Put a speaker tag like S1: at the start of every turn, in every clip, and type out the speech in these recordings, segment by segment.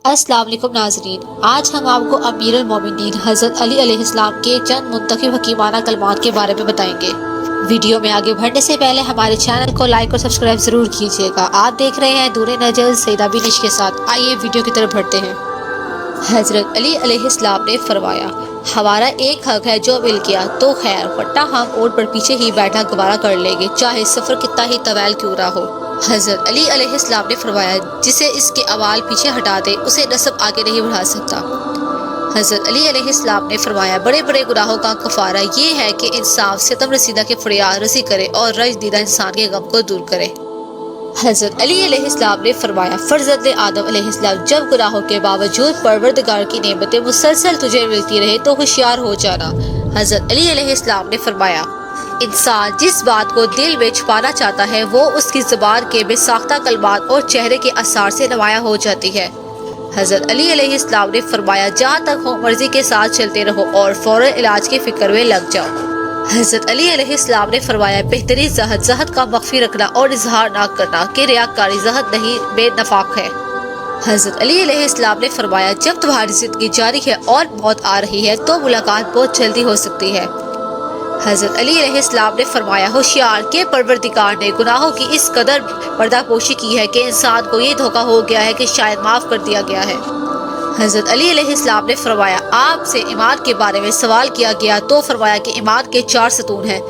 S1: السلام علیکم ناظرین، آج ہم آپ کو امیر المومنین حضرت علی علیہ السلام کے چند منتخب حکیمانہ کلمات کے بارے میں بتائیں گے۔ ویڈیو میں آگے بڑھنے سے پہلے ہمارے چینل کو لائک اور سبسکرائب ضرور کیجیے گا۔ آپ دیکھ رہے ہیں دور نجر سیدہ بینش کے ساتھ۔ آئیے ویڈیو کی طرف بڑھتے ہیں۔ حضرت علی علیہ السلام نے فرمایا، ہمارا ایک حق ہے جو مل گیا تو خیر، ورنہ ہم اونٹ پر پیچھے ہی بیٹھا گوارا کر لیں گے، چاہے سفر کتنا ہی طویل کیوں نہ ہو۔ حضرت علی علیہ السلام نے فرمایا، جسے اس کے اعمال پیچھے ہٹا دے اسے نسب آگے نہیں بڑھا سکتا۔ حضرت علی علیہ السلام نے فرمایا، بڑے بڑے گناہوں کا کفارہ یہ ہے کہ انسان ستم رسیدہ کے فریاد رسی کرے اور رنج دیدہ انسان کے غم کو دور کرے۔ حضرت علی علیہ السلام نے فرمایا، فرزند آدم علیہ السلام، جب گناہوں کے باوجود پروردگار کی نعمتیں مسلسل تجھے ملتی رہے تو ہوشیار ہو جانا۔ حضرت علی علیہ السلام نے فرمایا، انسان جس بات کو دل میں چھپانا چاہتا ہے وہ اس کی زبان کے بے ساختہ کلمات اور چہرے کے اثار سے نمایاں ہو جاتی ہے۔ حضرت علی علیہ السلام نے فرمایا، جہاں تک ہو مرضی کے ساتھ چلتے رہو اور فوراً علاج کی فکر میں لگ جاؤ۔ حضرت علی علیہ السلام نے فرمایا، بہترین زہد کا مخفی رکھنا اور اظہار نہ کرنا کہ ریاکاری زہد نہیں بے نفاق ہے۔ حضرت علی علیہ السلام نے فرمایا، جب تمہاری زندگی جاری ہے اور موت آ رہی ہے تو ملاقات بہت جلدی ہو سکتی ہے۔ حضرت علی علیہ السلام نے فرمایا، ہوشیار کے پروردگار نے گناہوں کی اس قدر پردہ پوشی کی ہے کہ انسان کو یہ دھوکہ ہو گیا ہے کہ شاید معاف کر دیا گیا ہے۔ حضرت علی علیہ السلام نے فرمایا، آپ سے ایمان کے بارے میں سوال کیا گیا تو فرمایا کہ ایمان کے 4 ستون ہیں: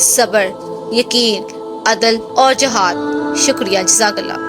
S1: صبر، یقین، عدل اور جہاد۔ شکریہ، جزاک اللہ۔